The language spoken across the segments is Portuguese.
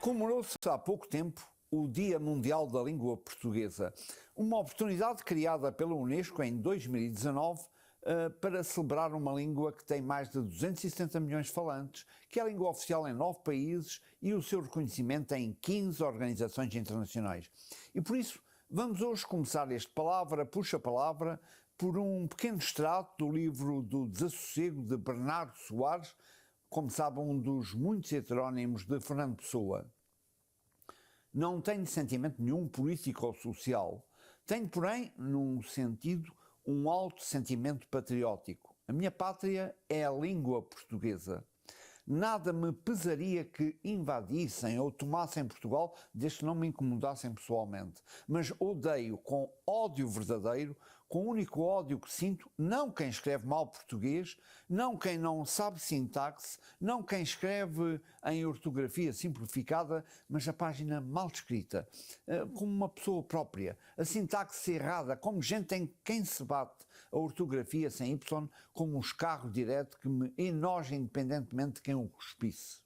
Comemorou-se há pouco tempo o Dia Mundial da Língua Portuguesa, uma oportunidade criada pela Unesco em 2019 para celebrar uma língua que tem mais de 270 milhões de falantes, que é a língua oficial em 9 países e o seu reconhecimento em 15 organizações internacionais. E por isso vamos hoje começar este Palavra Puxa Palavra por um pequeno extrato do livro do Desassossego de Bernardo Soares, como sabem, um dos muitos heterónimos de Fernando Pessoa. Não tenho sentimento nenhum político ou social. Tenho, porém, num sentido, um alto sentimento patriótico. A minha pátria é a língua portuguesa. Nada me pesaria que invadissem ou tomassem Portugal, desde que não me incomodassem pessoalmente. Mas odeio com ódio verdadeiro, com o único ódio que sinto, não quem escreve mal português, não quem não sabe sintaxe, não quem escreve em ortografia simplificada, mas a página mal escrita, como uma pessoa própria, a sintaxe errada, como gente em quem se bate, a ortografia sem Y, como um escarro direto que me enoja independentemente de quem o cuspisse.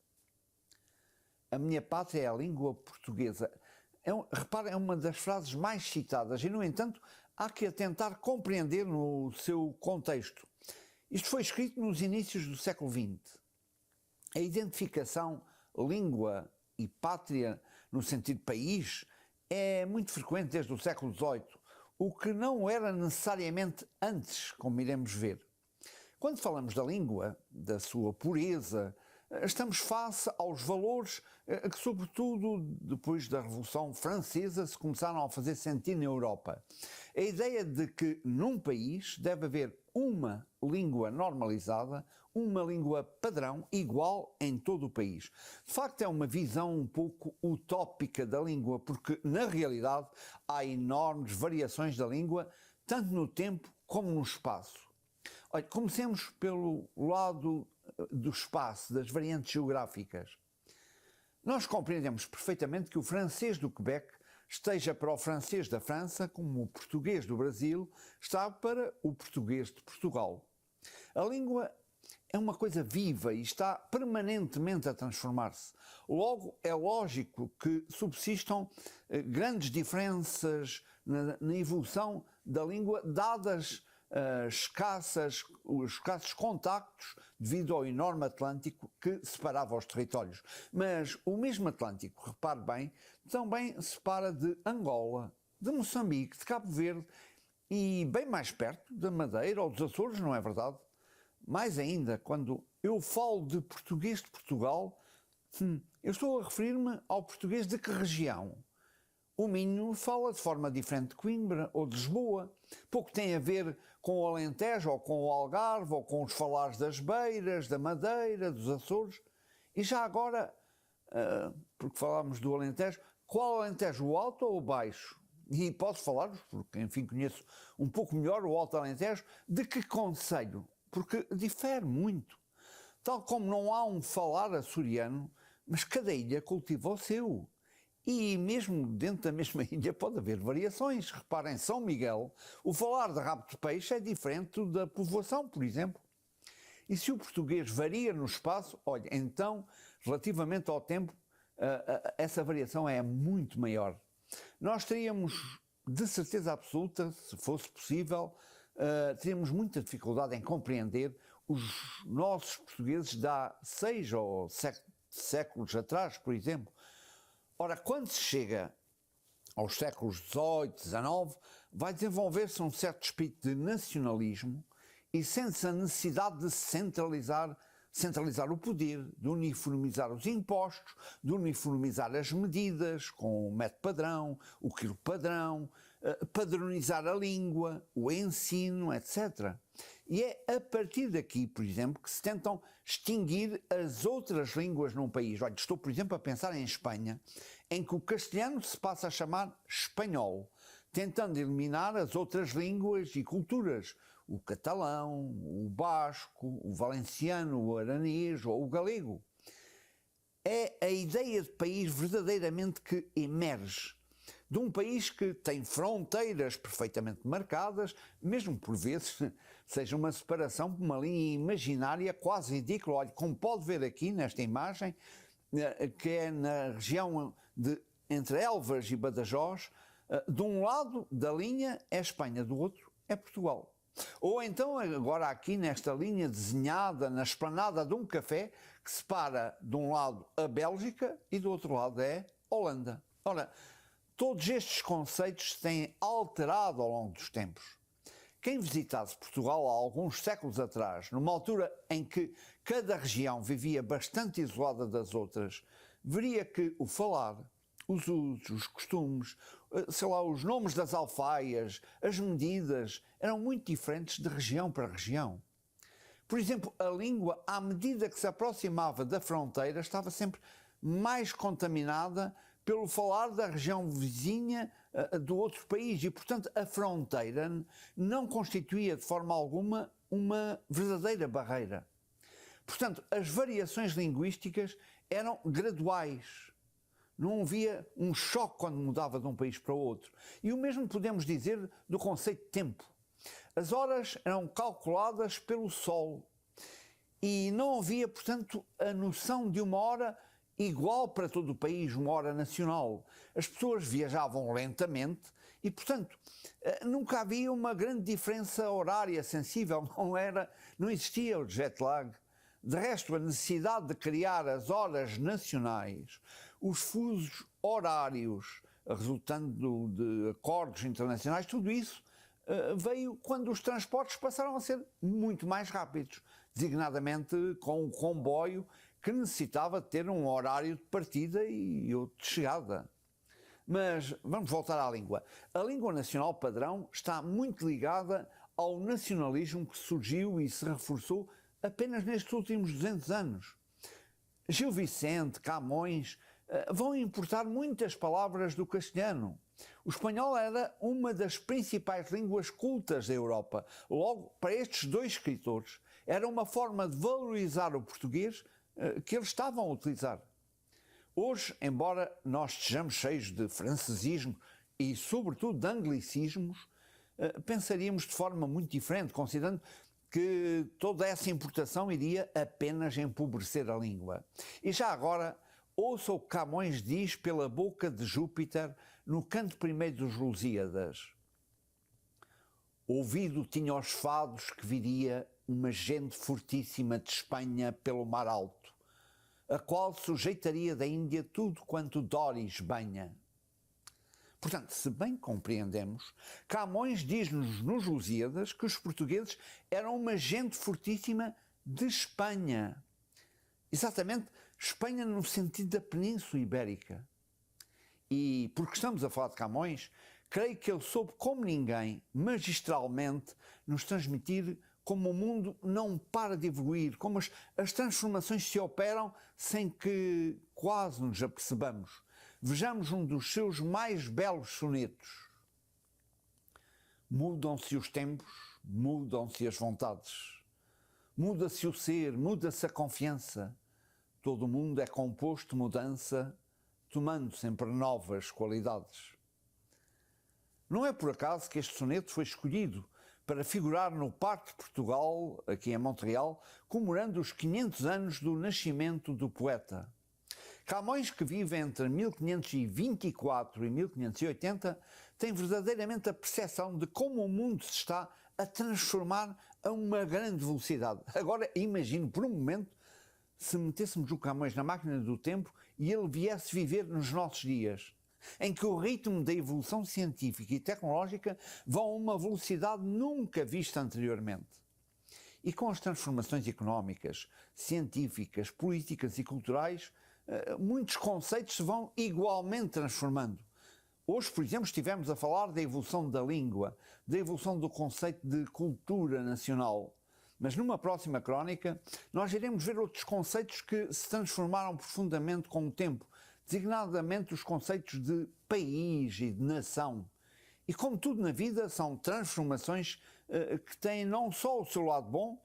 A minha pátria é a língua portuguesa. Reparem, é uma das frases mais citadas e, no entanto, há que a tentar compreender no seu contexto. Isto foi escrito nos inícios do século XX. A identificação língua e pátria, no sentido país, é muito frequente desde o século XVIII, o que não era necessariamente antes, como iremos ver. Quando falamos da língua, da sua pureza, estamos face aos valores que, sobretudo depois da Revolução Francesa, se começaram a fazer sentir na Europa. A ideia de que num país deve haver uma língua normalizada, uma língua padrão, igual em todo o país. De facto, é uma visão um pouco utópica da língua, porque, na realidade, há enormes variações da língua, tanto no tempo como no espaço. Olha, comecemos pelo lado do espaço, das variantes geográficas. Nós compreendemos perfeitamente que o francês do Quebec esteja para o francês da França, como o português do Brasil está para o português de Portugal. A língua é uma coisa viva e está permanentemente a transformar-se. Logo, é lógico que subsistam grandes diferenças na evolução da língua, dadas os escassos contactos devido ao enorme Atlântico que separava os territórios. Mas o mesmo Atlântico, repare bem, também separa de Angola, de Moçambique, de Cabo Verde e bem mais perto da Madeira ou dos Açores, não é verdade? Mais ainda, quando eu falo de português de Portugal, eu estou a referir-me ao português de que região? O Minho fala de forma diferente de Coimbra ou de Lisboa. Pouco tem a ver com o Alentejo ou com o Algarve ou com os falares das Beiras, da Madeira, dos Açores. E já agora, porque falámos do Alentejo, qual Alentejo, o alto ou o baixo? E posso falar-vos, porque enfim conheço um pouco melhor o Alto Alentejo, de que concelho? Porque difere muito. Tal como não há um falar açoriano, mas cada ilha cultiva o seu. E mesmo dentro da mesma ilha pode haver variações. Reparem, São Miguel, o falar de rabo de peixe é diferente da povoação, por exemplo. E se o português varia no espaço, olha, então, relativamente ao tempo, essa variação é muito maior. Nós teríamos, de certeza absoluta, se fosse possível, teríamos muita dificuldade em compreender os nossos portugueses de há 6 ou 7 séculos atrás, por exemplo. Ora, quando se chega aos séculos XVIII, XIX, vai desenvolver-se um certo espírito de nacionalismo e sente-se a necessidade de centralizar o poder, de uniformizar os impostos, de uniformizar as medidas com o método padrão, o quilo padrão, padronizar a língua, o ensino, etc. E é a partir daqui, por exemplo, que se tentam extinguir as outras línguas num país. Olha, estou, por exemplo, a pensar em Espanha, em que o castelhano se passa a chamar espanhol, tentando eliminar as outras línguas e culturas, o catalão, o basco, o valenciano, o aranês ou o galego. É a ideia de país verdadeiramente que emerge de um país que tem fronteiras perfeitamente marcadas, mesmo por vezes seja uma separação por uma linha imaginária quase ridícula. Olha, como pode ver aqui nesta imagem, que é na região entre Elvas e Badajoz. De um lado da linha é Espanha, do outro é Portugal. Ou então, agora aqui nesta linha desenhada na esplanada de um café, que separa de um lado a Bélgica e do outro lado é Holanda. Ora, todos estes conceitos se têm alterado ao longo dos tempos. Quem visitasse Portugal há alguns séculos atrás, numa altura em que cada região vivia bastante isolada das outras, veria que o falar, os usos, os costumes, sei lá, os nomes das alfaias, as medidas, eram muito diferentes de região para região. Por exemplo, a língua, à medida que se aproximava da fronteira, estava sempre mais contaminada pelo falar da região vizinha do outro país e, portanto, a fronteira não constituía de forma alguma uma verdadeira barreira. Portanto, as variações linguísticas eram graduais. Não havia um choque quando mudava de um país para o outro. E o mesmo podemos dizer do conceito de tempo. As horas eram calculadas pelo sol e não havia, portanto, a noção de uma hora igual para todo o país, uma hora nacional. As pessoas viajavam lentamente e, portanto, nunca havia uma grande diferença horária sensível, não existia o jet lag. De resto, a necessidade de criar as horas nacionais, os fusos horários resultando de acordos internacionais, tudo isso veio quando os transportes passaram a ser muito mais rápidos, designadamente com o comboio que necessitava ter um horário de partida e outro de chegada. Mas vamos voltar à língua. A língua nacional padrão está muito ligada ao nacionalismo que surgiu e se reforçou apenas nestes últimos 200 anos. Gil Vicente, Camões vão importar muitas palavras do castelhano. O espanhol era uma das principais línguas cultas da Europa. Logo, para estes dois escritores, era uma forma de valorizar o português que eles estavam a utilizar. Hoje, embora nós estejamos cheios de francesismo e, sobretudo, de anglicismos, pensaríamos de forma muito diferente, considerando que toda essa importação iria apenas empobrecer a língua. E já agora, ouça o que Camões diz pela boca de Júpiter no canto primeiro dos Lusíadas. Ouvido tinha aos fados que viria uma gente fortíssima de Espanha pelo mar alto, a qual sujeitaria da Índia tudo quanto Dóris banha. Portanto, se bem compreendemos, Camões diz-nos nos Lusíadas que os portugueses eram uma gente fortíssima de Espanha. Exatamente, Espanha no sentido da Península Ibérica. E, porque estamos a falar de Camões, creio que ele soube, como ninguém, magistralmente, nos transmitir como o mundo não para de evoluir, como as transformações se operam sem que quase nos apercebamos. Vejamos um dos seus mais belos sonetos. Mudam-se os tempos, mudam-se as vontades. Muda-se o ser, muda-se a confiança. Todo o mundo é composto de mudança, tomando sempre novas qualidades. Não é por acaso que este soneto foi escolhido para figurar no Parque de Portugal, aqui em Montreal, comemorando os 500 anos do nascimento do poeta. Camões, que vive entre 1524 e 1580, tem verdadeiramente a percepção de como o mundo se está a transformar a uma grande velocidade. Agora, imagine por um momento se metêssemos o Camões na máquina do tempo e ele viesse viver nos nossos dias, em que o ritmo da evolução científica e tecnológica vão a uma velocidade nunca vista anteriormente. E com as transformações económicas, científicas, políticas e culturais, muitos conceitos se vão igualmente transformando. Hoje, por exemplo, estivemos a falar da evolução da língua, da evolução do conceito de cultura nacional. Mas numa próxima crónica, nós iremos ver outros conceitos que se transformaram profundamente com o tempo, designadamente os conceitos de país e de nação. E como tudo na vida, são transformações que têm não só o seu lado bom,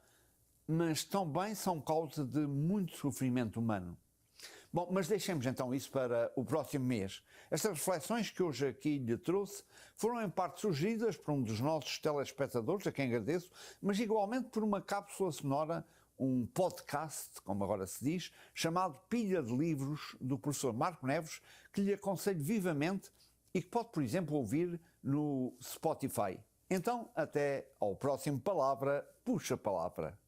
mas também são causa de muito sofrimento humano. Bom, mas deixemos então isso para o próximo mês. Estas reflexões que hoje aqui lhe trouxe foram em parte sugeridas por um dos nossos telespectadores, a quem agradeço, mas igualmente por uma cápsula sonora um podcast, como agora se diz, chamado Pilha de Livros, do professor Marco Neves, que lhe aconselho vivamente e que pode, por exemplo, ouvir no Spotify. Então, até ao próximo Palavra Puxa Palavra.